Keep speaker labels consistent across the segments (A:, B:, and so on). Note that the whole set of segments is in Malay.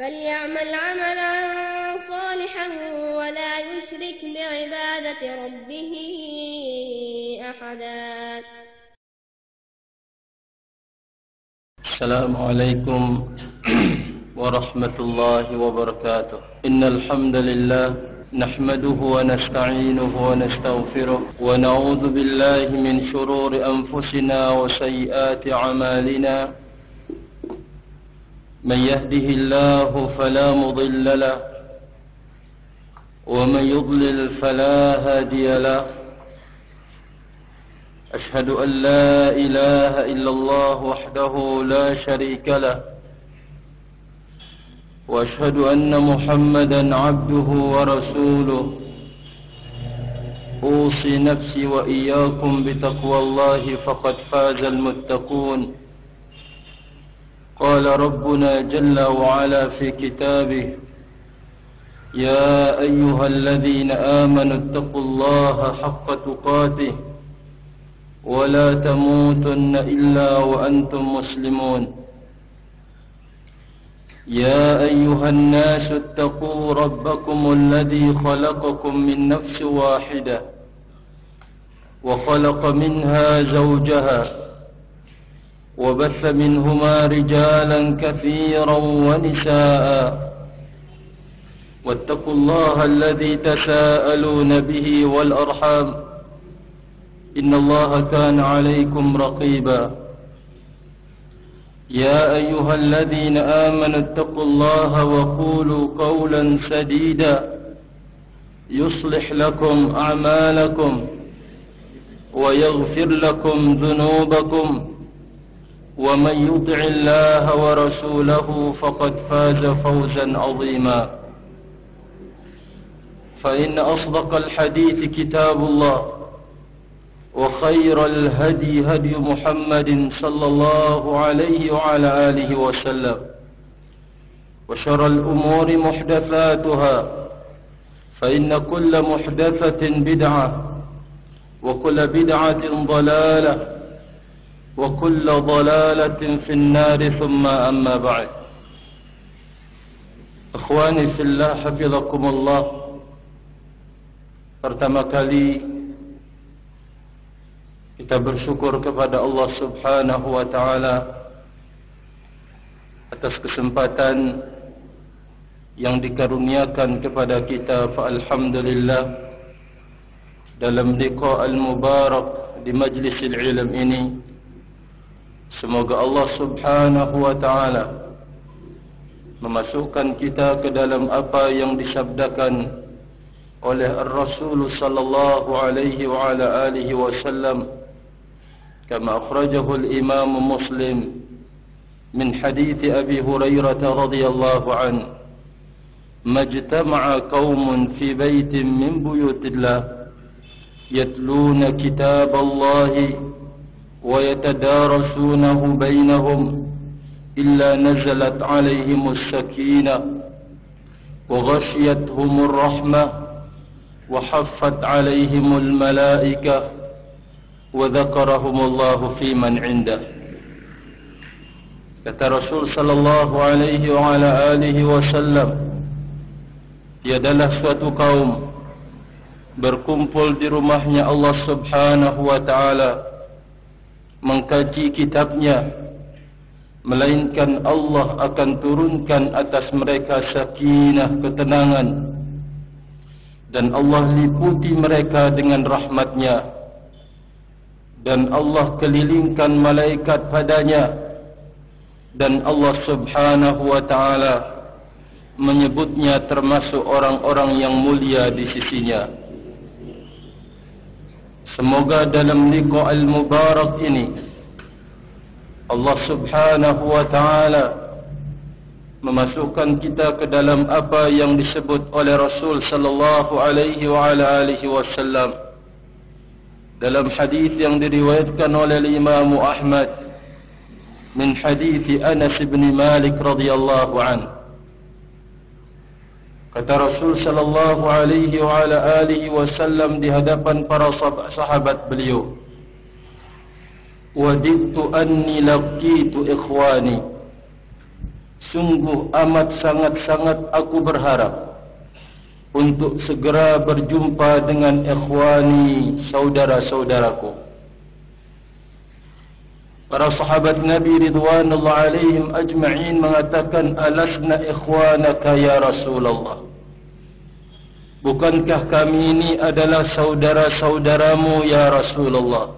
A: فليعمل عملا صالحا ولا يشرك بعبادة ربه أحدا.
B: السلام عليكم ورحمة الله وبركاته. إن الحمد لله نحمده ونستعينه ونستغفره ونعوذ بالله من شرور أنفسنا وسيئات أعمالنا. من يهده الله فلا مضل له ومن يضلل فلا هادي له. أشهد أن لا إله إلا الله وحده لا شريك له وأشهد أن محمدا عبده ورسوله. أوصي نفسي وإياكم بتقوى الله فقد فاز المتقون. قال ربنا جل وعلا في كتابه: يا أيها الذين آمنوا اتقوا الله حق تقاته ولا تموتن إلا وأنتم مسلمون. يا أيها الناس اتقوا ربكم الذي خلقكم من نفس واحدة وخلق منها زوجها وبث منهما رجالا كثيرا ونساء واتقوا الله الذي تساءلون به والأرحام إن الله كان عليكم رقيبا. يا أيها الذين آمنوا اتقوا الله وقولوا قولا سديدا يصلح لكم أعمالكم ويغفر لكم ذنوبكم ومن يطع الله ورسوله فقد فاز فوزا عظيما. فإن أصدق الحديث كتاب الله وخير الهدي هدي محمد صلى الله عليه وعلى آله وسلم وشر الأمور محدثاتها فإن كل محدثة بدعة وكل بدعة ضلالة وكل ضلالة في النار ثم أما بعد. Ikhwani fillah, hafizakumullah. Pertama kali kita bersyukur kepada Allah Subhanahu wa ta'ala atas kesempatan yang dikaruniakan kepada kita. Alhamdulillah, dalam liqa al-mubarak di majlisil ilm ini, semoga Allah Subhanahu wa ta'ala memasukkan kita ke dalam apa yang disabdakan oleh Rasul sallallahu alaihi wa ala alihi wasallam, kama akhrajahu al-Imam Muslim min hadits Abi Hurairah radhiyallahu anhu: majtama'a qaumun fi baitin min buyutillah yatluna kitaballahi wa yatadarasunahu bainahum illa nazalat alaihimus sakinah wa ghashiyatuhumur rahmah wa haffat alaihimul malaikah wa dzakarahumullahu fi man 'indah. Kata Rasul sallallahu alaihi wa ala alihi wasallam, tiadalah suatu kaum berkumpul di rumahnya Allah Subhanahu wa ta'ala mengkaji kitabnya, melainkan Allah akan turunkan atas mereka sakinah, ketenangan, dan Allah liputi mereka dengan rahmatnya, dan Allah kelilingkan malaikat padanya, dan Allah Subhanahu wa ta'ala menyebutnya termasuk orang-orang yang mulia di sisinya. Semoga dalam liqa al-mubarak ini Allah Subhanahu wa ta'ala memasukkan kita ke dalam apa yang disebut oleh Rasul sallallahu alaihi wa ala alihi wasallam dalam hadis yang diriwayatkan oleh Imam Ahmad min hadis Anas bin Malik radhiyallahu anhu. Kata Rasul sallallahu alaihi wa ala alihi wasallam di hadapan para sahabat beliau, wadidtu anni laqitu ikhwani. sungguh amat sangat-sangat aku berharap untuk segera berjumpa dengan ikhwani, saudara-saudaraku. Para sahabat Nabi ridwanullah alaihim ajma'in mengatakan, alasna ikhwanaka ya Rasulullah, bukankah kami ini adalah saudara-saudaramu ya Rasulullah?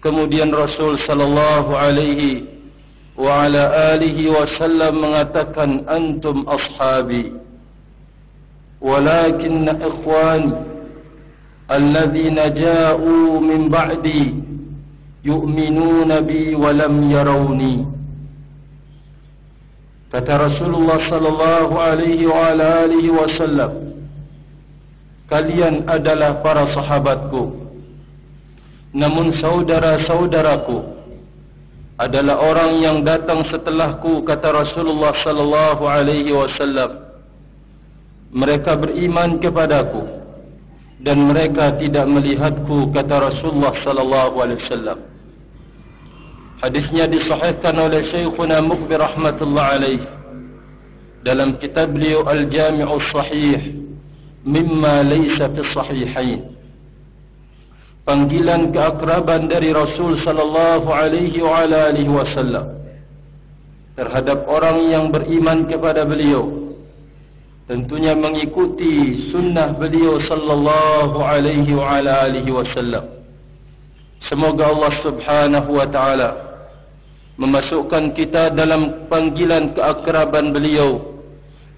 B: Kemudian Rasul sallallahu alaihi wa ala alihi wasallam mengatakan, antum ashabi walakinna ikhwani alladhina ja'u min ba'di yu'minuna bi wa lam yarawni. Kata Rasulullah sallallahu alaihi wa ala alihi wasallam, kalian adalah para sahabatku, namun saudara-saudaraku adalah orang yang datang setelahku. Kata Rasulullah sallallahu alaihi wasallam, mereka beriman kepadaku dan mereka tidak melihatku. Kata Rasulullah sallallahu alaihi wasallam. Hadisnya disahihkan oleh Syekhuna Muqbil rahmatullah alaih dalam kitab beliau Al-Jami'us Sahih mimma laysa fi sahihain. Panggilan keakraban dari Rasul sallallahu alaihi wa alihi wasallam terhadap orang yang beriman kepada beliau, tentunya mengikuti sunnah beliau sallallahu alaihi wa alihi wasallam. Semoga Allah subhanahu wa ta'ala memasukkan kita dalam panggilan keakraban beliau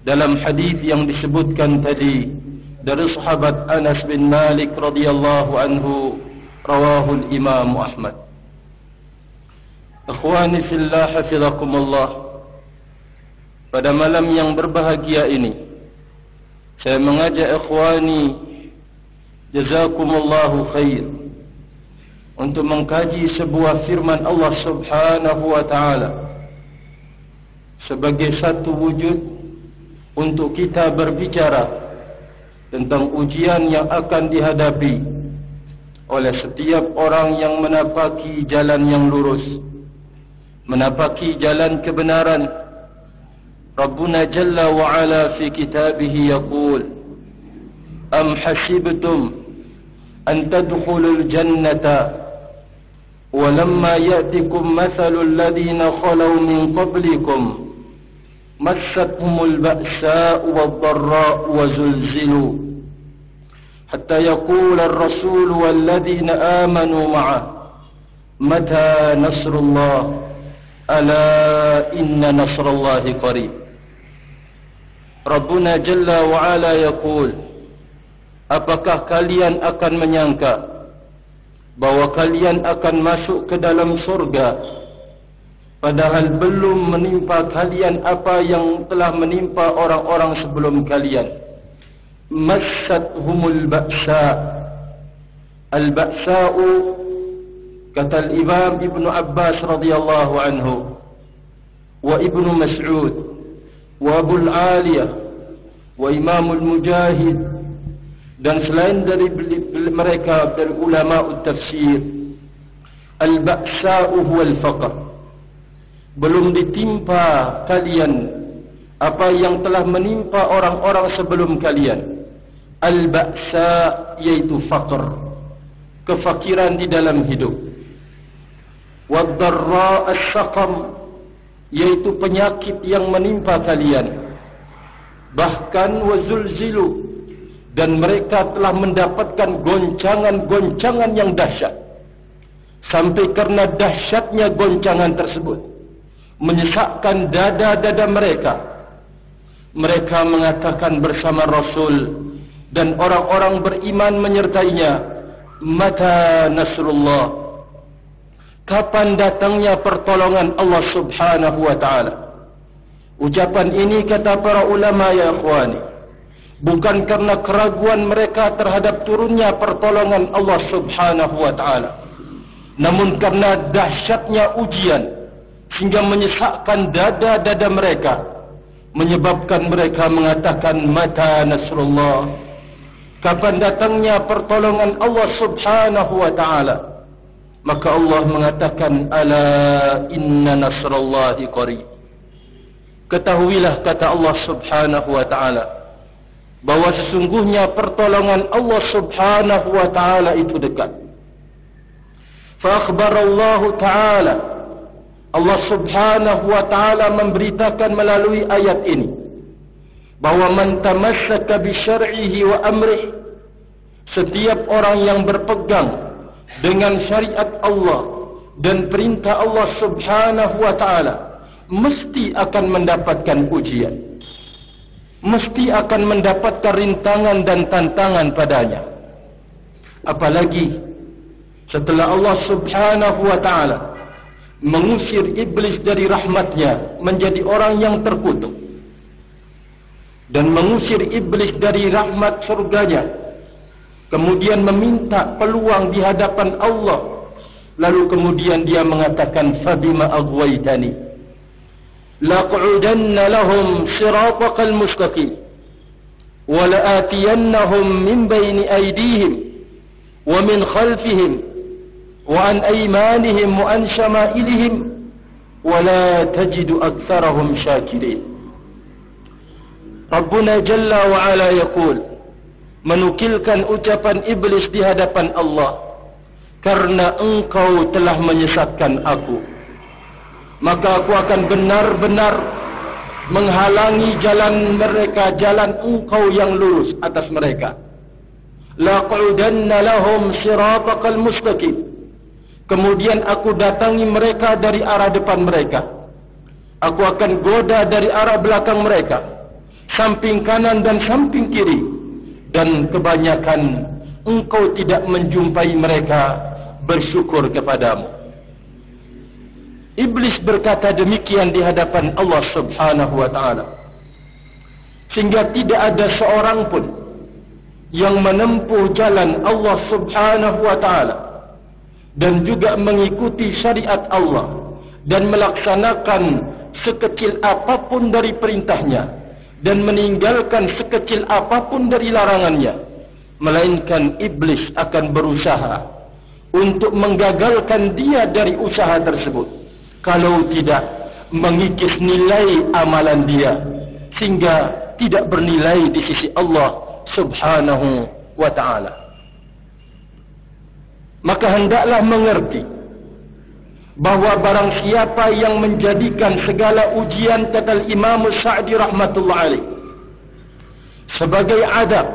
B: dalam hadis yang disebutkan tadi dari sahabat Anas bin Malik radhiyallahu anhu, rawahul Imam Ahmad. Ikhwani fillah hafizakumullah, pada malam yang berbahagia ini saya mengajak ikhwani jazakumullahu khair untuk mengkaji sebuah firman Allah subhanahu wa ta'ala sebagai satu wujud untuk kita berbicara tentang ujian yang akan dihadapi oleh setiap orang yang menapaki jalan yang lurus, menapaki jalan kebenaran. Rabbuna Jalla wa Ala fi kitabih yaqul, am hasibtum an tadkhulul jannata walamma ya'tikum mathalul ladhina khalaw min qablikum مستهم البأساء والضراء وزلزلوا حتى يقول الرسول والذين آمنوا معه متى نصر الله ألا إن نصر الله قريب. Rabbuna Jalla wa Ala yaqul, apakah kalian akan menyangka bahwa kalian akan masuk ke dalam surga padahal belum menimpa kalian apa yang telah menimpa orang-orang sebelum kalian? Massathumul ba'sa. Al-ba'sa'u, kata al-Imam Ibn Abbas radhiyallahu anhu wa Ibn Mas'ud wa Abu al-Aliyah wa Imam al-Mujahid dan selain dari mereka dari ulama tafsir, al-ba'sa'u huwa al-faqr. Belum ditimpa kalian apa yang telah menimpa orang-orang sebelum kalian. Al-ba'sa yaitu faqr, kefakiran di dalam hidup. Wad-darra as-saqam, yaitu penyakit yang menimpa kalian. Bahkan wazulzilu, dan mereka telah mendapatkan goncangan-goncangan yang dahsyat. Sampai karena dahsyatnya goncangan tersebut menyesakkan dada-dada mereka. Mereka mengatakan bersama Rasul dan orang-orang beriman menyertainya, mata nasrullah, kapan datangnya pertolongan Allah subhanahu wa ta'ala. Ucapan ini, kata para ulama, ya ikhwani, bukan karena keraguan mereka terhadap turunnya pertolongan Allah subhanahu wa ta'ala, namun karena dahsyatnya ujian sehingga menyesakkan dada-dada mereka, menyebabkan mereka mengatakan mata nasrullah, kapan datangnya pertolongan Allah subhanahu wa ta'ala. Maka Allah mengatakan ala inna nasrallahi qarib, ketahuilah kata Allah Subhanahu wa ta'ala, bahwa sesungguhnya pertolongan Allah Subhanahu wa ta'ala itu dekat. Fa akhbarallahu ta'ala, Allah Subhanahu wa ta'ala memberitakan melalui ayat ini bahwa man tamassaka bi syar'ihi wa amrihi, setiap orang yang berpegang dengan syariat Allah dan perintah Allah Subhanahu wa ta'ala mesti akan mendapatkan ujian, mesti akan mendapatkan rintangan dan tantangan padanya. Apalagi setelah Allah Subhanahu wa ta'ala mengusir iblis dari rahmatnya menjadi orang yang terkutuk, dan mengusir iblis dari rahmat surganya, kemudian meminta peluang di hadapan Allah, lalu kemudian dia mengatakan, fabima aghwaytani laq'udanna lahum siratakal mustaqim wa la'atiyannahum min bayni aydihim wa min khalfihim wa an aymanihim wa an shama'ilihim wa la tajidu aktsarahum syakirin. Rabbuna Jalla wa Ala yaqul, menukilkan ucapan iblis di hadapan Allah, karena engkau telah menyesatkan aku, maka aku akan benar-benar menghalangi jalan mereka, jalan engkau yang lurus atas mereka. Laq'udanna lahum siratakal mustaqim, kemudian aku datangi mereka dari arah depan mereka, aku akan goda dari arah belakang mereka, samping kanan dan samping kiri, dan kebanyakan engkau tidak menjumpai mereka bersyukur kepadamu. Iblis berkata demikian di hadapan Allah Subhanahu wa ta'ala, sehingga tidak ada seorang pun yang menempuh jalan Allah Subhanahu wa ta'ala dan juga mengikuti syariat Allah dan melaksanakan sekecil apapun dari perintahnya dan meninggalkan sekecil apapun dari larangannya, melainkan iblis akan berusaha untuk menggagalkan dia dari usaha tersebut, kalau tidak mengikis nilai amalan dia sehingga tidak bernilai di sisi Allah Subhanahu wa ta'ala. Maka hendaklah mengerti bahwa barang siapa yang menjadikan segala ujian, kata Imam Sa'di rahmatullah alaih, sebagai adab,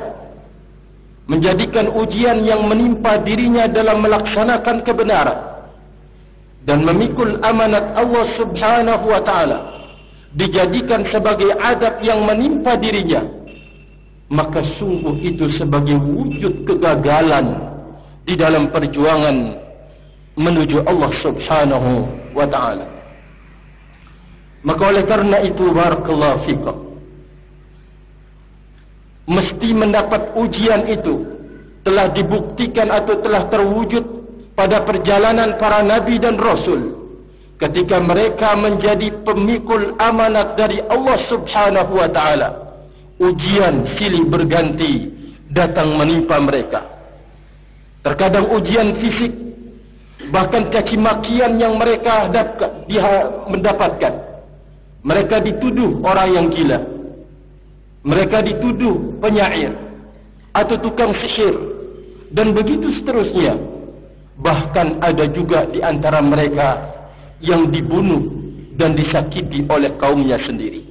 B: menjadikan ujian yang menimpa dirinya dalam melaksanakan kebenaran dan memikul amanat Allah Subhanahu wa ta'ala dijadikan sebagai adab yang menimpa dirinya, maka sungguh itu sebagai wujud kegagalan di dalam perjuangan menuju Allah Subhanahu wa ta'ala. Maka oleh karena itu, barakallahu fikum, mesti mendapat ujian itu telah dibuktikan atau telah terwujud pada perjalanan para nabi dan rasul, ketika mereka menjadi pemikul amanat dari Allah Subhanahu wa ta'ala. Ujian silih berganti datang menimpa mereka. Terkadang ujian fisik, bahkan caci makian yang mereka mendapatkan. Mereka dituduh orang yang gila, mereka dituduh penyair atau tukang sihir, dan begitu seterusnya. Bahkan ada juga di antara mereka yang dibunuh dan disakiti oleh kaumnya sendiri.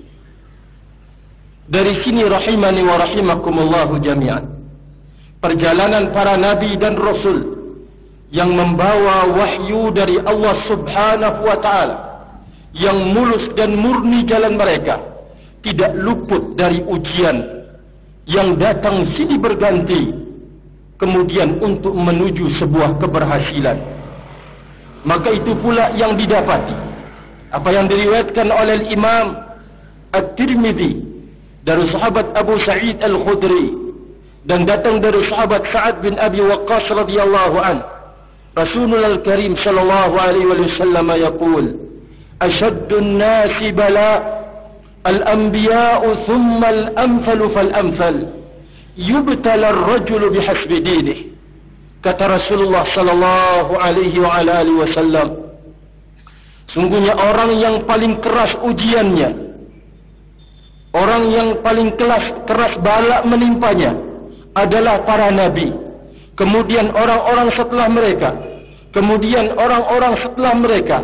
B: Dari sini rahimani wa rahimakumullahu jami'an, perjalanan para nabi dan rasul yang membawa wahyu dari Allah Subhanahu wa ta'ala, yang mulus dan murni jalan mereka, tidak luput dari ujian yang datang silih berganti, kemudian untuk menuju sebuah keberhasilan. Maka itu pula yang didapati apa yang diriwayatkan oleh Imam At-Tirmidzi dari sahabat Abu Sa'id Al-Khudri, dan datang dari sahabat Sa'ad bin Abi Waqqas radhiyallahu an, Rasulullah Al-Karim sallallahu alaihi wasallam yaqul, ashaddun nasi bala al-anbiya'u thumma al-amthal fal-amthal yubtala ar-rajulu bihasbi dinih. Kata Rasulullah sallallahu alaihi wa alihi wasallam, sungguhnya orang yang paling keras ujiannya orang yang paling keras bala menimpanya adalah para nabi, kemudian orang-orang setelah mereka, kemudian orang-orang setelah mereka.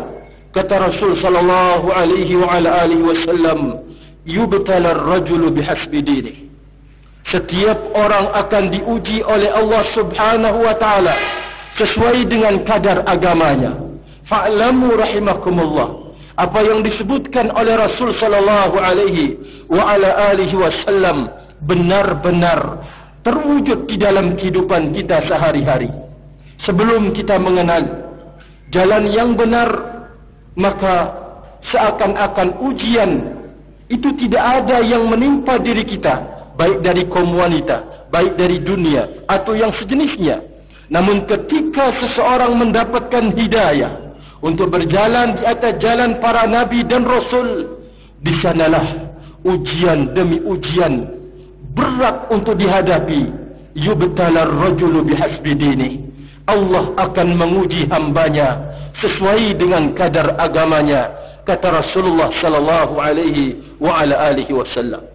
B: Kata Rasul sallallahu alaihi wasallam, yubtala ar-rajulu bihasbi dinih. Setiap orang akan diuji oleh Allah Subhanahu wa taala sesuai dengan kadar agamanya. Fa'lamu rahimakumullah, apa yang disebutkan oleh Rasul sallallahu alaihi wasallam benar-benar terwujud di dalam kehidupan kita sehari-hari. Sebelum kita mengenal jalan yang benar, maka seakan-akan ujian itu tidak ada yang menimpa diri kita, baik dari kaum wanita, baik dari dunia atau yang sejenisnya. Namun ketika seseorang mendapatkan hidayah untuk berjalan di atas jalan para nabi dan rasul, di sanalah ujian demi ujian berat untuk dihadapi. Yubtalar rajulu bihasbi dinih. Allah akan menguji hambanya sesuai dengan kadar agamanya, kata Rasulullah sallallahu alaihi wasallam.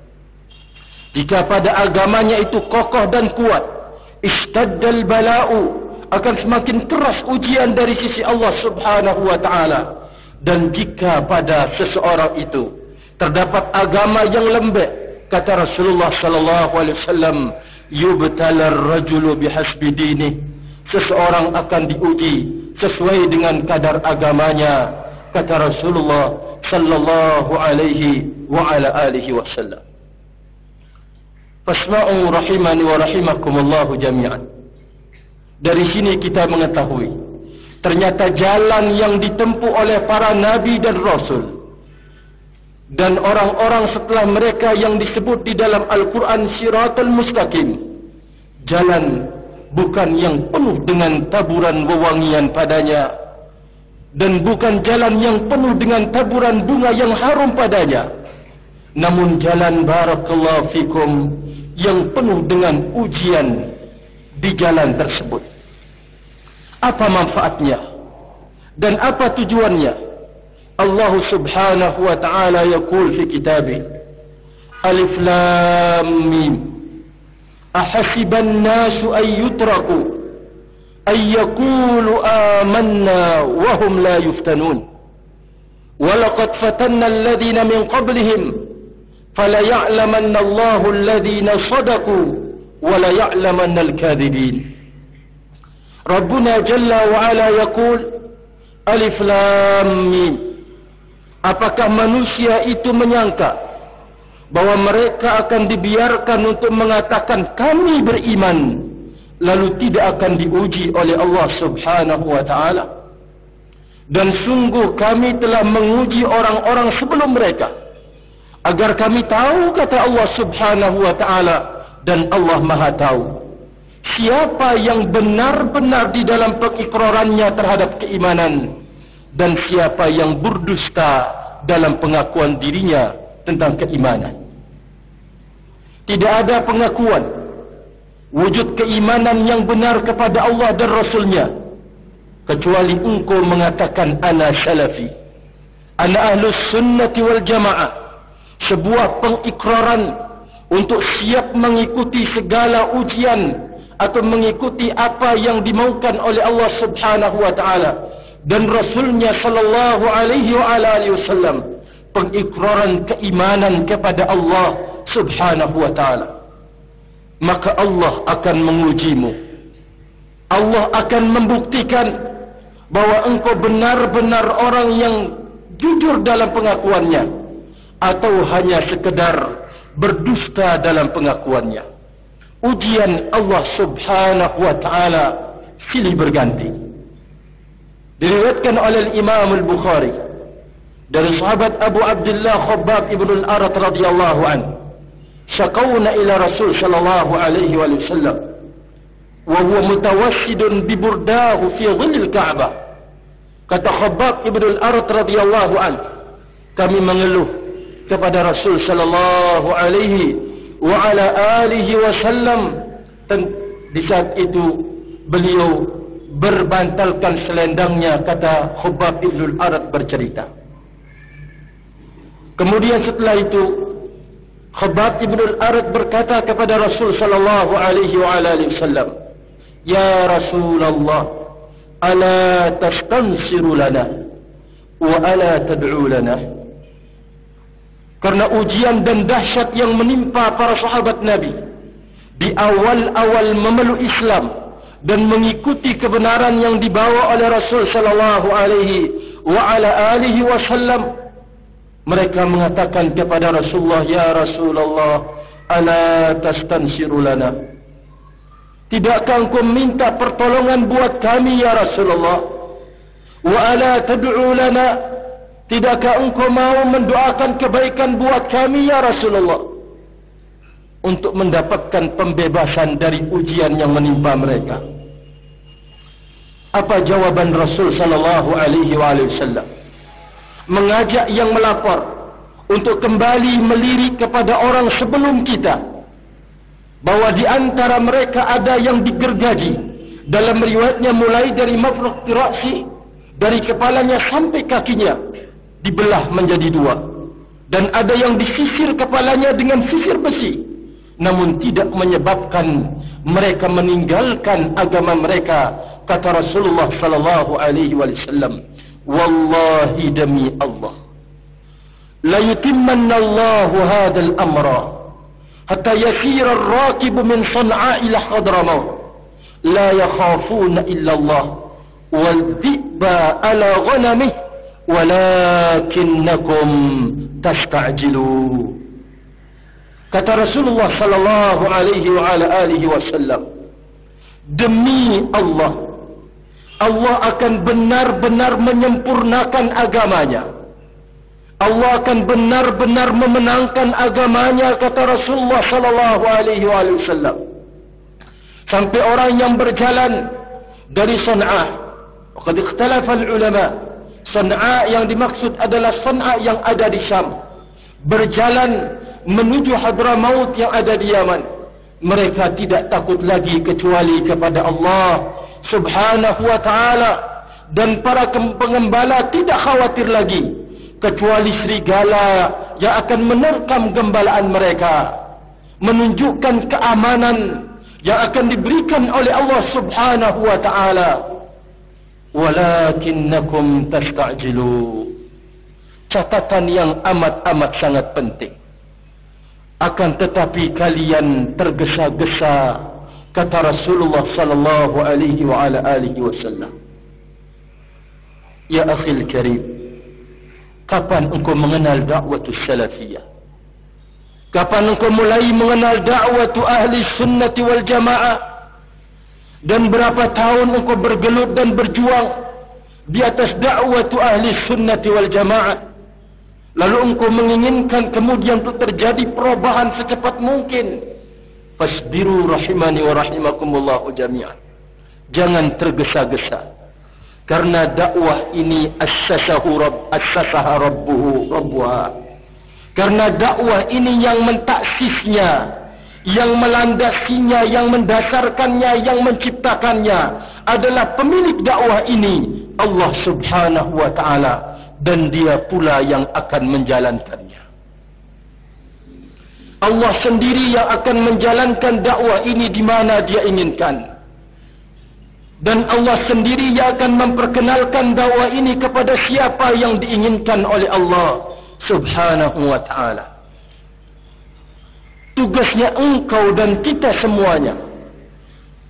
B: Jika pada agamanya itu kokoh dan kuat, istaddal bala'u, akan semakin keras ujian dari sisi Allah Subhanahu wa taala. Dan jika pada seseorang itu terdapat agama yang lembek, kata Rasulullah sallallahu alaihi wasallam, yubtalar rajulu bihasbi dinih. Seseorang akan diuji sesuai dengan kadar agamanya, kata Rasulullah sallallahu alaihi wasallam. Fasma'u rahimani wa rahimakumullahu jami'an. Dari sini kita mengetahui ternyata jalan yang ditempuh oleh para nabi dan rasul dan orang-orang setelah mereka yang disebut di dalam Al-Quran siratal mustaqim, jalan bukan yang penuh dengan taburan wewangian padanya, dan bukan jalan yang penuh dengan taburan bunga yang harum padanya, namun jalan barakallahu fikum yang penuh dengan ujian di jalan tersebut. Apa manfaatnya dan apa tujuannya? Allah Subhanahu wa ta'ala yaqul fi kitabih, Alif Lam Mim, ahasiban nasu an yutraku an yaqulu amanna wa hum la yuftanun walaqad fatanna alladhina min qablihim fala ya'lamanna Allahu alladhina sadaqu wa la ya'lamanna al-kadhibin. Rabbuna jalla wa ala yaqul Alif Lam Mim. Apakah manusia itu menyangka bahwa mereka akan dibiarkan untuk mengatakan kami beriman, lalu tidak akan diuji oleh Allah Subhanahu wa ta'ala? Dan sungguh kami telah menguji orang-orang sebelum mereka, agar kami tahu, kata Allah Subhanahu wa ta'ala, dan Allah Maha tahu siapa yang benar-benar di dalam pengikrarannya terhadap keimanan, dan siapa yang berdusta dalam pengakuan dirinya tentang keimanan. Tidak ada pengakuan wujud keimanan yang benar kepada Allah dan Rasulnya kecuali engkau mengatakan ana salafi, ana ahlus sunnati wal jamaah. Sebuah pengikraran untuk siap mengikuti segala ujian atau mengikuti apa yang dimaukan oleh Allah Subhanahu wa ta'ala dan Rasulnya sallallahu alaihi wasallam. Pengikraran keimanan kepada Allah Subhanahu wa ta'ala. Maka Allah akan mengujimu. Allah akan membuktikan bahwa engkau benar-benar orang yang jujur dalam pengakuannya, atau hanya sekedar berdusta dalam pengakuannya. Ujian Allah Subhanahu wa ta'ala silih berganti. Diriwayatkan oleh Imam Al-Bukhari dari sahabat Abu Abdullah Khabbab ibn al-Arat radhiyallahu anhu, syakawna ila Rasul sallallahu alaihi wasallam wa huwa mutawassidun bi burdahu fi dhillil Ka'bah. Kata Khabbab ibn al-Arat radhiyallahu anhu, kami mengeluh kepada Rasul sallallahu alaihi wa ala alihi wasallam. Di saat itu beliau berbantalkan selendangnya, kata Khabbab ibn al-Arat bercerita. Kemudian setelah itu Khabbab ibn al-Arat berkata kepada Rasul sallallahu alaihi wasallam, "Ya Rasulullah, ala tastansiru lana wa ala tad'u lana?" Karena ujian dan dahsyat yang menimpa para sahabat Nabi di awal-awal memeluk Islam dan mengikuti kebenaran yang dibawa oleh Rasul sallallahu alaihi wasallam, mereka mengatakan kepada Rasulullah, "Ya Rasulullah, ala tastansiru lana?" Tidakkah engkau minta pertolongan buat kami ya Rasulullah? Wa ala tad'u lana? Tidakkah engkau mau mendoakan kebaikan buat kami ya Rasulullah, untuk mendapatkan pembebasan dari ujian yang menimpa mereka? Apa jawaban Rasul sallallahu alaihi wasallam? Mengajak yang melapor untuk kembali melirik kepada orang sebelum kita, bahwa di antara mereka ada yang digergaji. Dalam riwayatnya mulai dari mafruq ra'si, dari kepalanya sampai kakinya dibelah menjadi dua, dan ada yang disisir kepalanya dengan sisir besi, namun tidak menyebabkan mereka meninggalkan agama mereka. Kata Rasulullah sallallahu alaihi wasallam, "Wallahi demi Allah, la yutimmanna Allahu hadzal amra hatta yasira ar-rakibu min San'a ila Hadramaut la yakhafuna illa Allah wal dhi'ba ala ghanamihi walakinnakum tasta'jilu." Kata Rasulullah sallallahu alaihi wasallam, demi Allah, Allah akan benar-benar menyempurnakan agamanya. Allah akan benar-benar memenangkan agamanya, kata Rasulullah sallallahu alaihi wasallam. Sampai orang yang berjalan dari San'a, qad ikhtalafa al-ulama, San'a yang dimaksud adalah San'a yang ada di Syam, berjalan menuju Hadramaut yang ada di Yaman. Mereka tidak takut lagi kecuali kepada Allah subhanahu wa ta'ala, dan para pengembala tidak khawatir lagi kecuali serigala yang akan menerkam gembalaan mereka, menunjukkan keamanan yang akan diberikan oleh Allah subhanahu wa ta'ala. Walakinnakum tasta'jilu. Catatan yang amat-amat sangat penting. Akan tetapi kalian tergesa-gesa, kata Rasulullah sallallahu alaihi wasallam. Ya akhil karim, kapan engkau mengenal da'watus salafiyah? Kapan engkau mulai mengenal da'watu ahli sunnati wal jamaah? Dan berapa tahun engkau bergelut dan berjuang di atas da'watu ahli sunnati wal jamaah? Lalu engkau menginginkan kemudian untuk terjadi perubahan secepat mungkin. Fasbiru rahimani wa rahimakumullahu jami'an. Jangan tergesa-gesa, karena dakwah ini assasaha rabbuha. Karena dakwah ini yang mentaksisnya, yang melandasinya, yang mendasarkannya, yang menciptakannya adalah pemilik dakwah ini, Allah subhanahu wa ta'ala, dan dia pula yang akan menjalankannya. Allah sendiri yang akan menjalankan dakwah ini di mana dia inginkan, dan Allah sendiri yang akan memperkenalkan dakwah ini kepada siapa yang diinginkan oleh Allah subhanahu wa ta'ala. Tugasnya engkau dan kita semuanya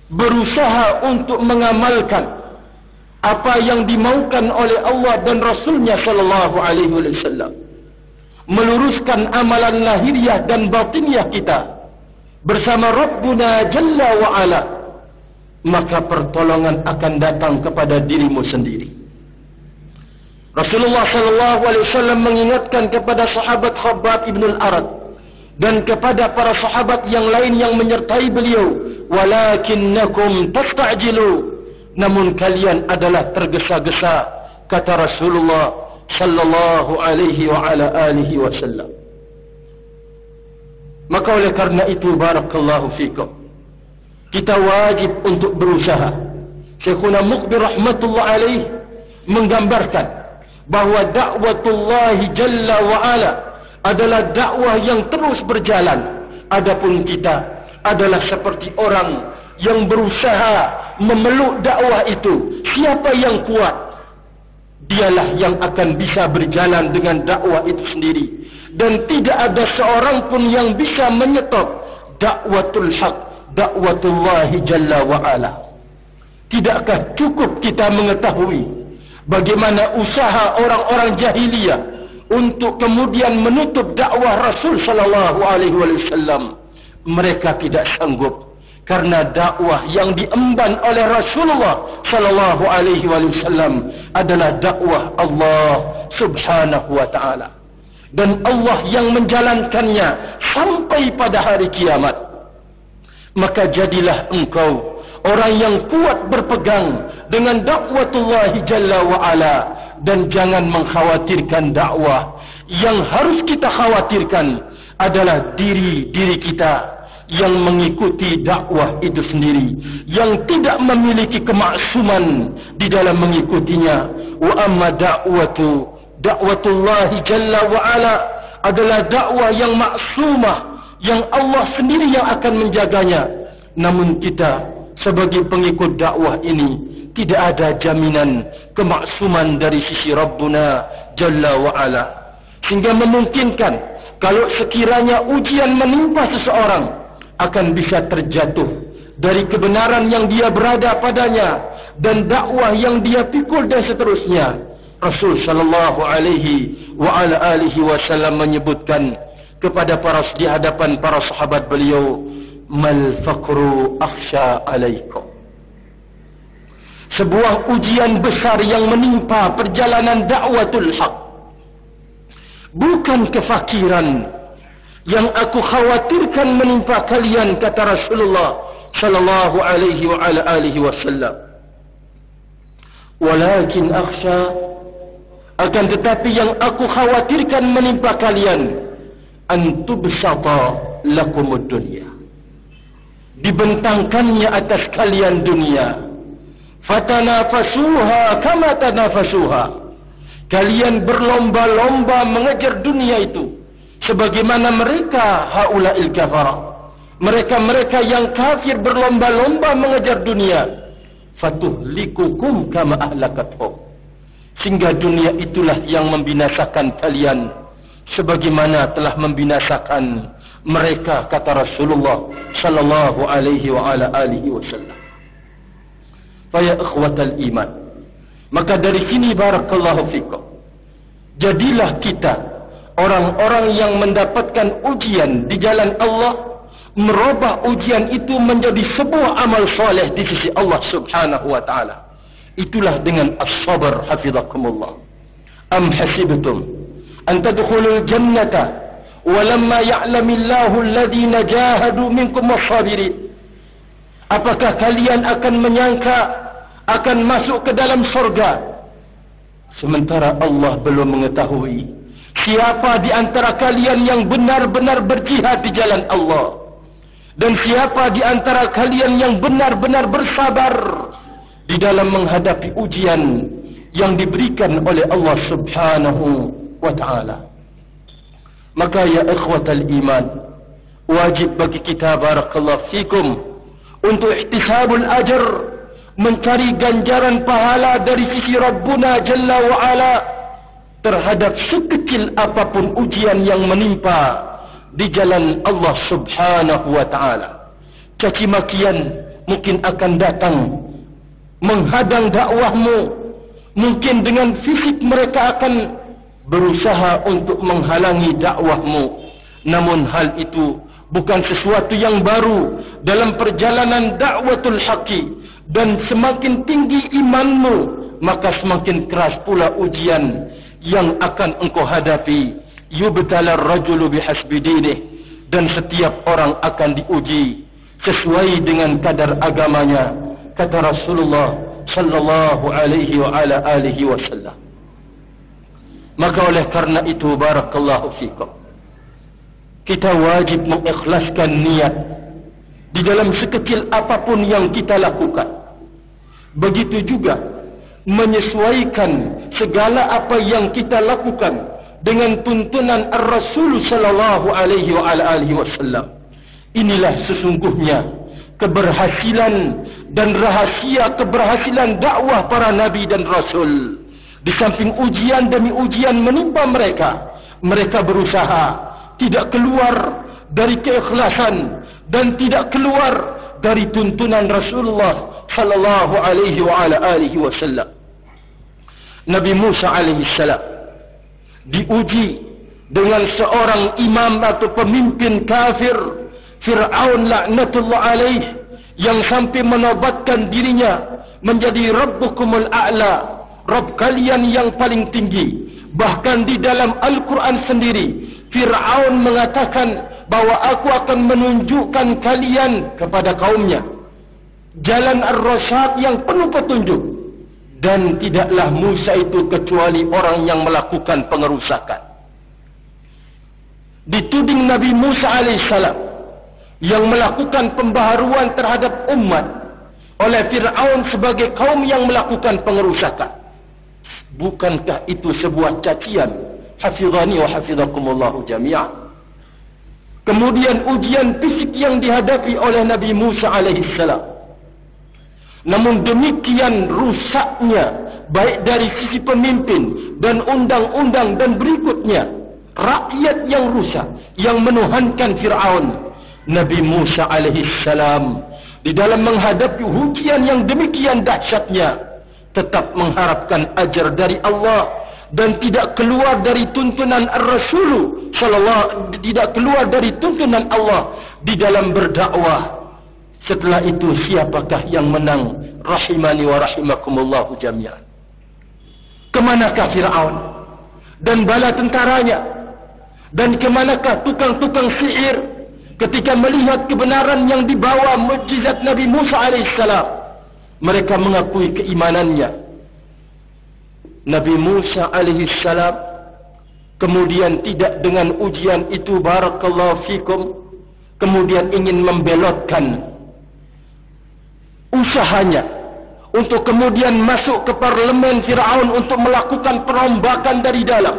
B: berusaha untuk mengamalkan apa yang dimaukan oleh Allah dan Rasulnya sallallahu alaihi wasallam, meluruskan amalan lahiriah dan batiniah kita bersama Rabbuna Jalla wa Ala. Maka pertolongan akan datang kepada dirimu sendiri. Rasulullah sallallahu alaihi wasallam mengingatkan kepada sahabat Khabbab ibn al-Arat dan kepada para sahabat yang lain yang menyertai beliau, walakinnakum tasta'jilu, namun kalian adalah tergesa-gesa, kata Rasulullah sallallahu alaihi wa ala alihi wasallam. Maka oleh karena itu, barakallahu fikum, kita wajib untuk berusaha. Syekhuna Muqbil rahmatullah alaih menggambarkan bahawa dakwatullah jalla wa ala adalah dakwah yang terus berjalan. Adapun kita adalah seperti orang yang berusaha memeluk dakwah itu. Siapa yang kuat, dialah yang akan bisa berjalan dengan dakwah itu sendiri. Dan tidak ada seorang pun yang bisa menyetop dakwatul haq, dakwatullahi jalla wa'ala. Tidakkah cukup kita mengetahui bagaimana usaha orang-orang jahiliyah untuk kemudian menutup dakwah Rasul sallallahu alaihi wasallam? Mereka tidak sanggup, karena dakwah yang diemban oleh Rasulullah sallallahu alaihi wasallam adalah dakwah Allah subhanahu wa ta'ala, dan Allah yang menjalankannya sampai pada hari kiamat. Maka jadilah engkau orang yang kuat berpegang dengan dakwatullahi jalla wa'ala, dan jangan mengkhawatirkan dakwah. Yang harus kita khawatirkan adalah diri kita yang mengikuti dakwah itu sendiri, yang tidak memiliki kemaksuman di dalam mengikutinya. Wa amma dakwatullahi jalla wa'ala adalah dakwah yang maksumah, yang Allah sendiri yang akan menjaganya. Namun kita sebagai pengikut dakwah ini tidak ada jaminan kemaksuman dari sisi Rabbuna jalla wa'ala, sehingga memungkinkan kalau sekiranya ujian menimpa seseorang, akan bisa terjatuh dari kebenaran yang dia berada padanya dan dakwah yang dia pikul dan seterusnya. Rasul sallallahu alaihi wa ala alihi wasallam menyebutkan kepada di hadapan para sahabat beliau, mal faqru akhsha alaikum. Sebuah ujian besar yang menimpa perjalanan dakwatul haq bukan kefakiran yang aku khawatirkan menimpa kalian, kata Rasulullah sallallahu alaihi wa ala alihi wasallam, walakin akhsha, akan tetapi yang aku khawatirkan menimpa kalian, an tubsata lakumud dunya, dibentangkannya atas kalian dunia, fatanafasuha kama tanafasuha, kalian berlomba-lomba mengejar dunia itu sebagaimana mereka haula'il kafara, mereka yang kafir berlomba-lomba mengejar dunia, fatuhlikukum kama ahlakathum, sehingga dunia itulah yang membinasakan kalian sebagaimana telah membinasakan mereka, kata Rasulullah sallallahu alaihi wa ala alihi wasallam. Fa ya ikhwatal iman, maka dari sini barakallahu fikum, jadilah kita orang-orang yang mendapatkan ujian di jalan Allah, merubah ujian itu menjadi sebuah amal soleh di sisi Allah subhanahu wa ta'ala. Itulah dengan as-sabr, hafizakumullah. Am hasibtum an tadkhulul jannata walamma ya'lamillahu alladhina jahadu minkum was-sabirin. Apakah kalian akan menyangka akan masuk ke dalam surga sementara Allah belum mengetahui siapa di antara kalian yang benar-benar berjihad di jalan Allah, dan siapa di antara kalian yang benar-benar bersabar di dalam menghadapi ujian yang diberikan oleh Allah subhanahu wa ta'ala. Maka ya ikhwatal iman, wajib bagi kita barakallahu fikum untuk ihtisabul ajr, mencari ganjaran pahala dari sisi Rabbuna jalla wa ala terhadap sekecil apapun ujian yang menimpa di jalan Allah subhanahu wa ta'ala. Caci makian mungkin akan datang menghadang dakwahmu, mungkin dengan fisik mereka akan berusaha untuk menghalangi dakwahmu. Namun hal itu bukan sesuatu yang baru dalam perjalanan dakwatul haqqi, dan semakin tinggi imanmu maka semakin keras pula ujian yang akan engkau hadapi. Yubtalar rajulu bihasbi dinih, dan setiap orang akan diuji sesuai dengan kadar agamanya, kata Rasulullah sallallahu alaihi wa ala alihi wasallam. Maka oleh karena itu barakallahu fikum, kita wajib mengikhlaskan niat di dalam sekecil apapun yang kita lakukan. Begitu juga menyesuaikan segala apa yang kita lakukan dengan tuntunan Ar-Rasul sallallahu alaihi wasallam. Inilah sesungguhnya keberhasilan dan rahasia keberhasilan dakwah para nabi dan rasul. Di samping ujian demi ujian menimpa mereka, mereka berusaha tidak keluar dari keikhlasan dan tidak keluar dari tuntunan Rasulullah sallallahu alaihi wasallam. Nabi Musa alaihi salam diuji dengan seorang imam atau pemimpin kafir, Fir'aun laknatullah alaih, yang sampai menobatkan dirinya menjadi Rabbukumul A'la, Rabb kalian yang paling tinggi. Bahkan di dalam Al-Quran sendiri, Fir'aun mengatakan bahawa aku akan menunjukkan kalian kepada kaumnya jalan ar-rasyad yang penuh petunjuk. Dan tidaklah Musa itu kecuali orang yang melakukan pengerusakan. Dituding Nabi Musa alaihissalam yang melakukan pembaharuan terhadap umat oleh Fir'aun sebagai kaum yang melakukan pengerusakan. Bukankah itu sebuah cacian? Hafizani wa hafizakumullahu jami'an. Kemudian ujian fisik yang dihadapi oleh Nabi Musa alaihissalam. Namun demikian rusaknya, baik dari sisi pemimpin dan undang-undang dan berikutnya, rakyat yang rusak, yang menuhankan Fir'aun. Nabi Musa alaihissalam di dalam menghadapi ujian yang demikian dahsyatnya, tetap mengharapkan ajar dari Allah dan tidak keluar dari tuntunan Ar-Rasul sallallahu, tidak keluar dari tuntunan Allah di dalam berdakwah. Setelah itu siapakah yang menang? Rahimani wa rahimakumullahu jami'an. Kemanakah Fir'aun dan bala tentaranya? Dan kemanakah tukang-tukang sihir ketika melihat kebenaran yang dibawa mukjizat Nabi Musa alaihissalam? Mereka mengakui keimanannya. Nabi Musa alaihissalam kemudian tidak dengan ujian itu, barakallahu fikum, kemudian ingin membelotkan usahanya untuk kemudian masuk ke parlemen Fir'aun untuk melakukan perombakan dari dalam,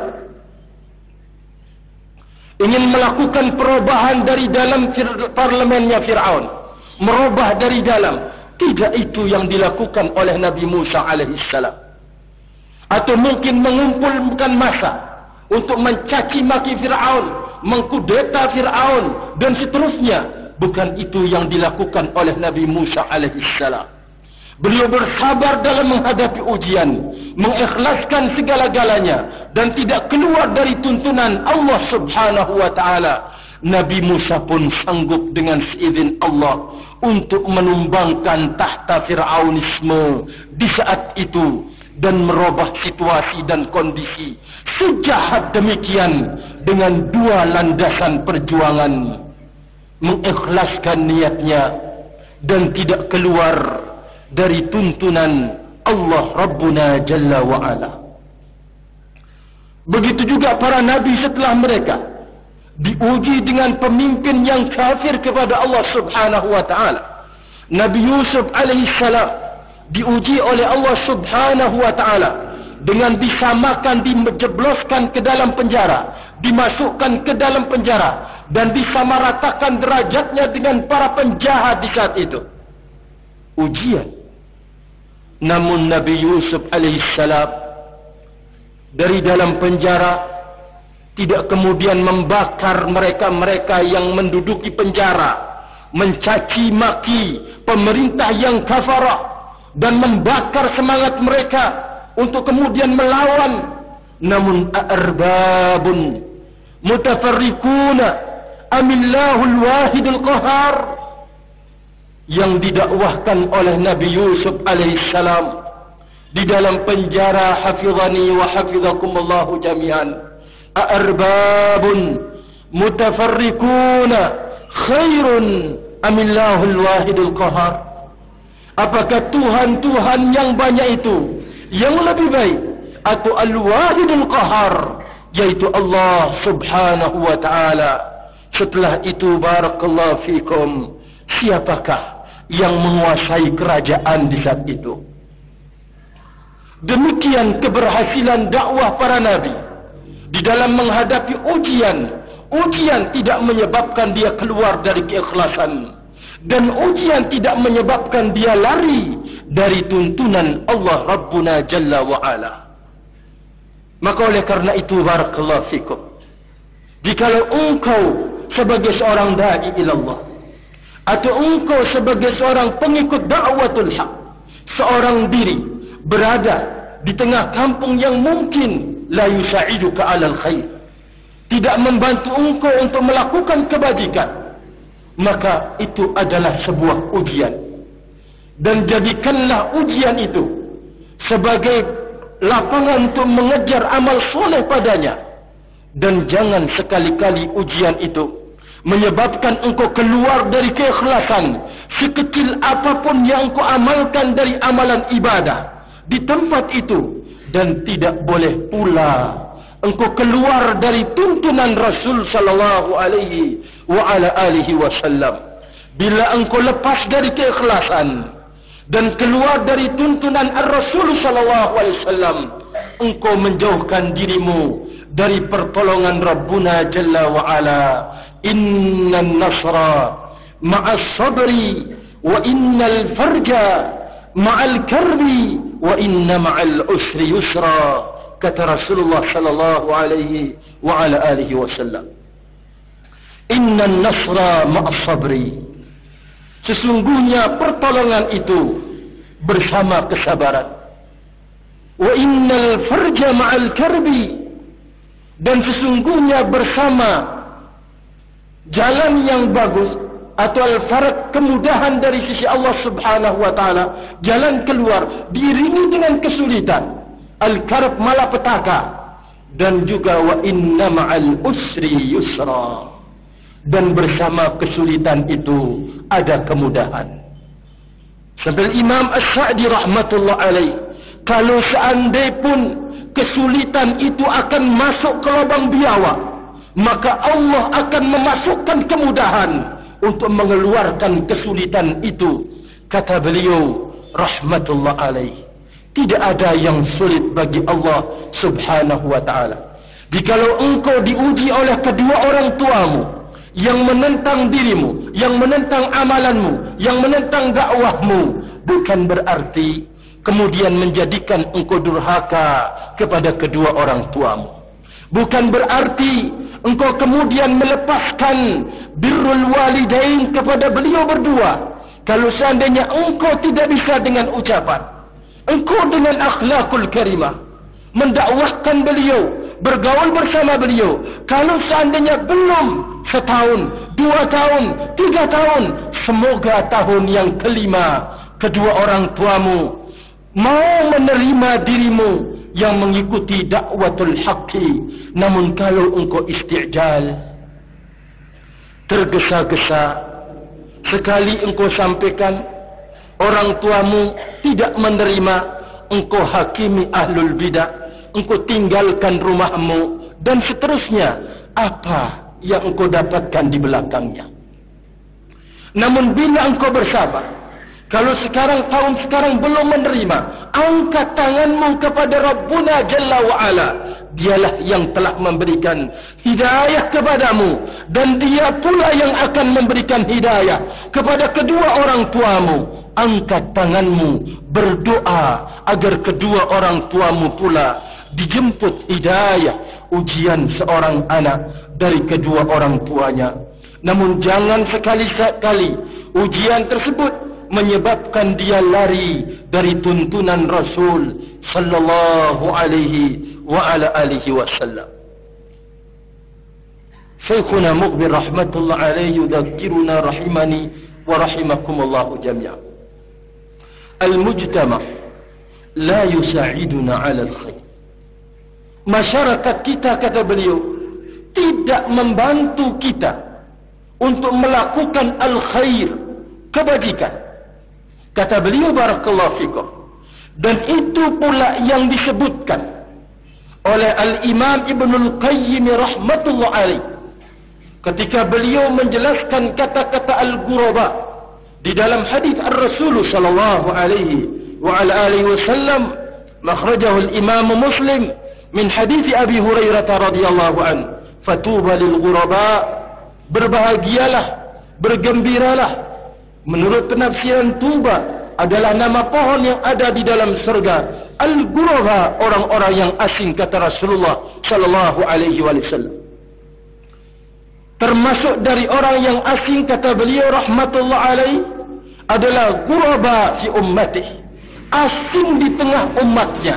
B: ingin melakukan perubahan dari dalam parlemennya Fir'aun, merubah dari dalam. Tidak itu yang dilakukan oleh Nabi Musa alaihissalam. Atau mungkin mengumpulkan massa untuk mencaci maki Fir'aun, mengkudeta Fir'aun dan seterusnya. Bukan itu yang dilakukan oleh Nabi Musa alaihissalam. Beliau bersabar dalam menghadapi ujian, mengikhlaskan segala-galanya dan tidak keluar dari tuntunan Allah subhanahu wa ta'ala. Nabi Musa pun sanggup dengan seizin Allah untuk menumbangkan tahta Fir'aunisme di saat itu dan merubah situasi dan kondisi sejahat demikian dengan dua landasan perjuangan: mengikhlaskan niatnya dan tidak keluar dari tuntunan Allah Rabbuna Jalla wa'ala. Begitu juga para nabi setelah mereka diuji dengan pemimpin yang kafir kepada Allah subhanahu wa ta'ala. Nabi Yusuf alaihissalam diuji oleh Allah subhanahu wa ta'ala dengan disamakan, dijebloskan ke dalam penjara, dimasukkan ke dalam penjara dan disamaratakan derajatnya dengan para penjahat di saat itu. Ujian. Namun Nabi Yusuf alaihissalam dari dalam penjara tidak kemudian membakar mereka-mereka yang menduduki penjara, mencaci maki pemerintah yang kafarah dan membakar semangat mereka untuk kemudian melawan. Namun arbabun mutafarriquna amillahul wahidul qahar, yang didakwahkan oleh Nabi Yusuf alaihissalam di dalam penjara, hafizani wa hafizakumullahu jami'an. Arbabun mutafarriquna khairun amillahul wahidul qahar. Apakah Tuhan-Tuhan yang banyak itu yang lebih baik atau al-wahidul qahar, yaitu Allah subhanahu wa ta'ala? Setelah itu barakallahu fikum, siapakah yang menguasai kerajaan di saat itu? Demikian keberhasilan dakwah para nabi di dalam menghadapi ujian. Ujian tidak menyebabkan dia keluar dari keikhlasan, dan ujian tidak menyebabkan dia lari dari tuntunan Allah Rabbuna Jalla wa'ala. Maka oleh karena itu, barakallahu fikum, jikalau engkau sebagai seorang da'i ilallah, atau engkau sebagai seorang pengikut da'watul haq, seorang diri berada di tengah kampung yang mungkin la yusa'iduka alal khair, tidak membantu engkau untuk melakukan kebajikan, maka itu adalah sebuah ujian. Dan jadikanlah ujian itu sebagai lapangan untuk mengejar amal soleh padanya. Dan jangan sekali-kali ujian itu menyebabkan engkau keluar dari keikhlasan, sekecil apapun yang engkau amalkan dari amalan ibadah di tempat itu. Dan tidak boleh pula engkau keluar dari tuntunan Rasul sallallahu alaihi wa ala alihi wasallam. Bila engkau lepas dari keikhlasan dan keluar dari tuntunan Ar-Rasul sallallahu alaihi wasallam, engkau menjauhkan dirimu dari pertolongan Rabbuna Jalla wa ala. Innan nasra ma'as sabri wa innal farja ma'al karbi wa inna ma'al usri yusra, kata Rasulullah sallallahu alaihi wa ala alihi wasallam. Innan nasra ma'as sabri, sesungguhnya pertolongan itu bersama kesabaran. Wa innal farja ma'al karbi, dan sesungguhnya bersama jalan yang bagus atau al-faraj, kemudahan dari sisi Allah subhanahu wa ta'ala, jalan keluar diiringi dengan kesulitan, al-karb malapetaka, dan juga wa inna ma'al usri yusra, dan bersama kesulitan itu ada kemudahan. Sampai Imam As-Sa'di rahmatullah alaih, kalau seandainya pun kesulitan itu akan masuk ke lubang biawak, maka Allah akan memasukkan kemudahan untuk mengeluarkan kesulitan itu. Kata beliau rahmatullah alaih, tidak ada yang sulit bagi Allah subhanahu wa ta'ala. Jikalau engkau diuji oleh kedua orang tuamu yang menentang dirimu, yang menentang amalanmu, yang menentang dakwahmu, bukan berarti kemudian menjadikan engkau durhaka kepada kedua orang tuamu. Bukan berarti engkau kemudian melepaskan birrul walidain kepada beliau berdua. Kalau seandainya engkau tidak bisa dengan ucapan, engkau dengan akhlakul karimah mendakwahkan beliau, bergaul bersama beliau. Kalau seandainya belum setahun, 2 tahun, 3 tahun, semoga tahun yang kelima kedua orang tuamu mau menerima dirimu yang mengikuti dakwatul haqqi. Namun kalau engkau isti'jal, tergesa-gesa, sekali engkau sampaikan, orang tuamu tidak menerima, engkau hakimi ahlul bidah, engkau tinggalkan rumahmu, dan seterusnya, apa yang engkau dapatkan di belakangnya. Namun bila engkau bersabar, kalau tahun sekarang belum menerima, angkat tanganmu kepada Rabbuna Jalla wa'ala. Dialah yang telah memberikan hidayah kepadamu, dan dia pula yang akan memberikan hidayah kepada kedua orang tuamu. Angkat tanganmu, berdoa agar kedua orang tuamu pula dijemput hidayah ujian seorang anak dari kedua orang tuanya. Namun jangan sekali-sekali ujian tersebut menyebabkan dia lari dari tuntunan Rasul sallallahu alaihi wa ala alihi wasallam. Syekhuna Muqbil rahmatullah alaihi yudzakkiruna rahimani wa rahimakumullah jami'an. Al-mujtama' la yusa'iduna 'ala al-khair. Masyarakat kita, kata beliau, tidak membantu kita untuk melakukan al-khair, kebajikan. Kata beliau barakallahu fikum, dan itu pula yang disebutkan oleh Al-Imam Ibnul Qayyim rahmatullah alaih ketika beliau menjelaskan kata-kata al-ghuraba di dalam hadis Ar-Rasul sallallahu alaihi wa ala alihi wasallam, makhrajahu al-Imam Muslim min hadits Abi Hurairah radhiyallahu an, fatuba lil ghuraba, berbahagialah, bergembiralah. Menurut penafsiran tuba adalah nama pohon yang ada di dalam surga. Al-ghuraba, orang-orang yang asing, kata Rasulullah sallallahu alaihi wasallam. Termasuk dari orang yang asing, kata beliau rahmatullah alaihi, adalah ghuraba fi ummatihi, asing di tengah umatnya,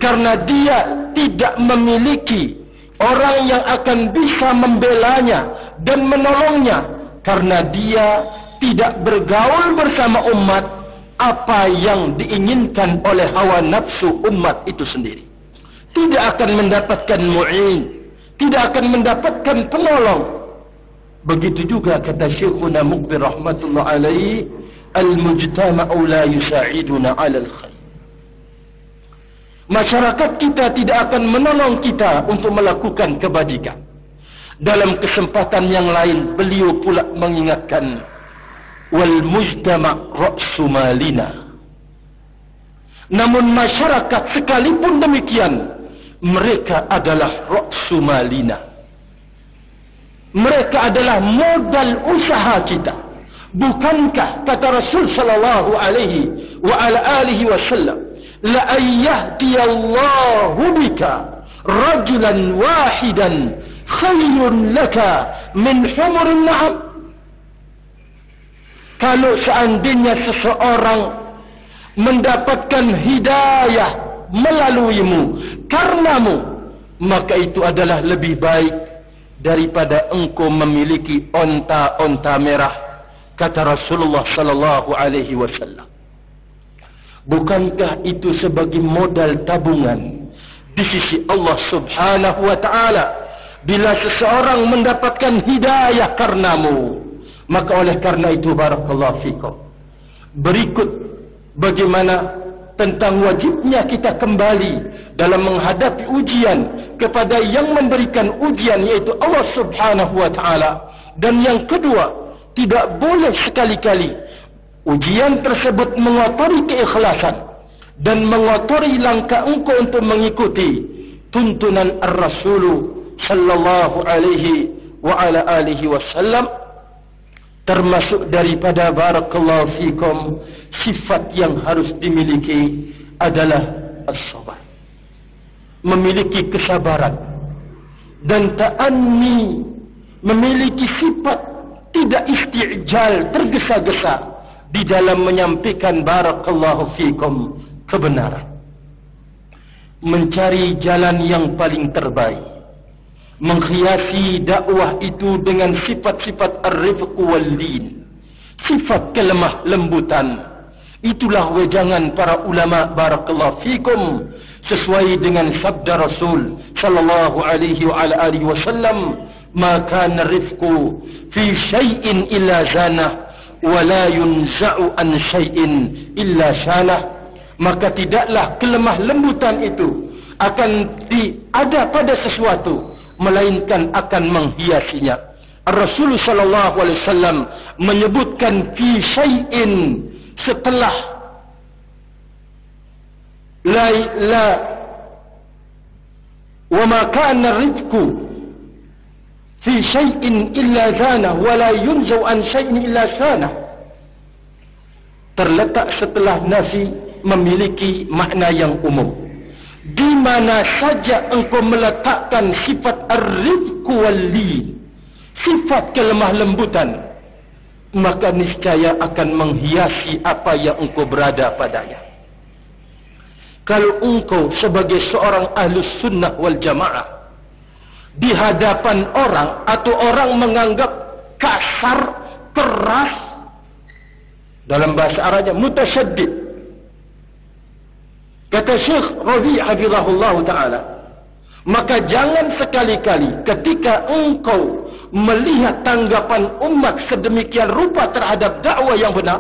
B: karena dia tidak memiliki orang yang akan bisa membelanya dan menolongnya, karena dia tidak bergaul bersama umat apa yang diinginkan oleh hawa nafsu umat itu sendiri. Tidak akan mendapatkan mu'in, tidak akan mendapatkan penolong. Begitu juga kata Syekhuna Muqbil rahmatullah alaihi, al-mujtama'u la yusa'iduna 'alal khair. Masyarakat kita tidak akan menolong kita untuk melakukan kebajikan. Dalam kesempatan yang lain beliau pula mengingatkan, wal mujtama' ra'su malina. Namun masyarakat sekalipun demikian, mereka adalah ra'su malina. Mereka adalah modal usaha kita. Bukankah kata Rasul sallallahu alaihi wa ala alihi wasallam, la ayyahdiyallahu bika rajulan wahidan khairun laka min humurin na'am. Kalau seandainya seseorang mendapatkan hidayah melaluimu, karenamu, maka itu adalah lebih baik daripada engkau memiliki onta-onta merah, kata Rasulullah sallallahu alaihi wasallam. Bukankah itu sebagai modal tabungan di sisi Allah subhanahu wa ta'ala? Bila seseorang mendapatkan hidayah karenamu, maka oleh karena itu barakallahu fikum, berikut bagaimana tentang wajibnya kita kembali dalam menghadapi ujian kepada yang memberikan ujian, yaitu Allah subhanahu wa ta'ala. Dan yang kedua, tidak boleh sekali-kali ujian tersebut mengotori keikhlasan dan mengotori langkah engkau untuk mengikuti tuntunan Ar-Rasul sallallahu alaihi wa ala alihi wasallam. Termasuk daripada barakallahu fikum sifat yang harus dimiliki adalah as-sabar, memiliki kesabaran dan ta'anni, memiliki sifat tidak isti'jal, tergesa-gesa di dalam menyampaikan barakallahu fikum kebenaran, mencari jalan yang paling terbaik, menghiasi dakwah itu dengan sifat-sifat ar-rifq wal-lin, sifat kelemah lembutan. Itulah wejangan para ulama barakallahu fikum, sesuai dengan sabda Rasul sallallahu alaihi wa ala alihi wasallam, ma kana rifqu fi syai'in illa zanah wa la yunza'u an syai'in illa syanah. Maka tidaklah kelemah lembutan itu akan ada pada sesuatu, melainkan akan menghiasinya. Rasul sallallahu alaihi wasallam menyebutkan fi syai'in setelah la wa ma kana rizqu fi syai'in illa zana wa la yunzau an syai'in illa sana. Terletak setelah nafi memiliki makna yang umum. Di mana saja engkau meletakkan sifat ar-rifq wal-lin, sifat kelemah lembutan, maka niscaya akan menghiasi apa yang engkau berada padanya. Kalau engkau sebagai seorang ahlus sunnah wal jamaah di hadapan orang, atau orang menganggap kasar, keras, dalam bahasa Arabnya mutasyaddid, kata Syekh Rabi' hafizahullah ta'ala, maka jangan sekali-kali ketika engkau melihat tanggapan umat sedemikian rupa terhadap dakwah yang benar,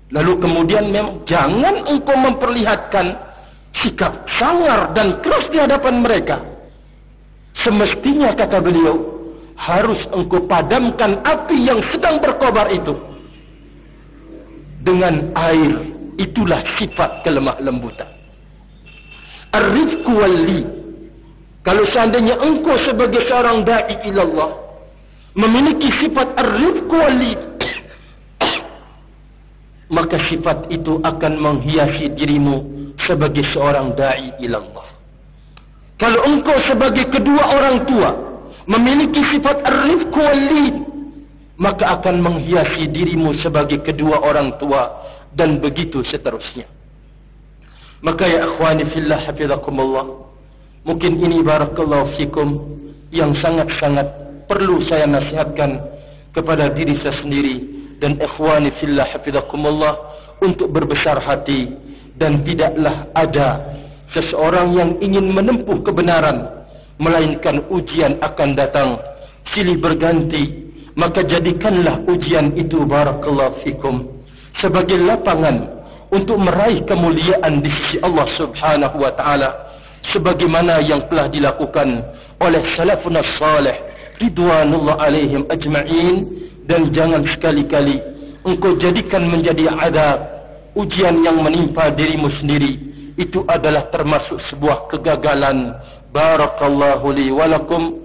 B: lalu kemudian memang jangan engkau memperlihatkan sikap sangar dan keras di hadapan mereka. Semestinya, kata beliau, harus engkau padamkan api yang sedang berkobar itu dengan air. Itulah sifat kelemah lembutan. Ar-rifq wal-li, Kalau seandainya engkau sebagai seorang da'i ilallah memiliki sifat ar-rifq wal-lin, maka sifat itu akan menghiasi dirimu sebagai seorang da'i ilallah. Kalau engkau sebagai kedua orang tua memiliki sifat ar-rifq wal-lin, maka akan menghiasi dirimu sebagai kedua orang tua, dan begitu seterusnya. Maka ya akhwani fillah hafizakumullah, mungkin ini barakallahu fikum yang sangat-sangat perlu saya nasihatkan kepada diri saya sendiri dan ikhwani fillah hafizakumullah untuk berbesar hati, dan tidaklah ada seseorang yang ingin menempuh kebenaran melainkan ujian akan datang silih berganti. Maka jadikanlah ujian itu barakallahu fikum sebagai lapangan untuk meraih kemuliaan di sisi Allah Subhanahu wa taala, sebagaimana yang telah dilakukan oleh salafun salih ridwanullah alaihim ajma'in. Dan jangan sekali-kali engkau jadikan menjadi adab ujian yang menimpa dirimu sendiri. Itu adalah termasuk sebuah kegagalan. Barakallahu li wa lakum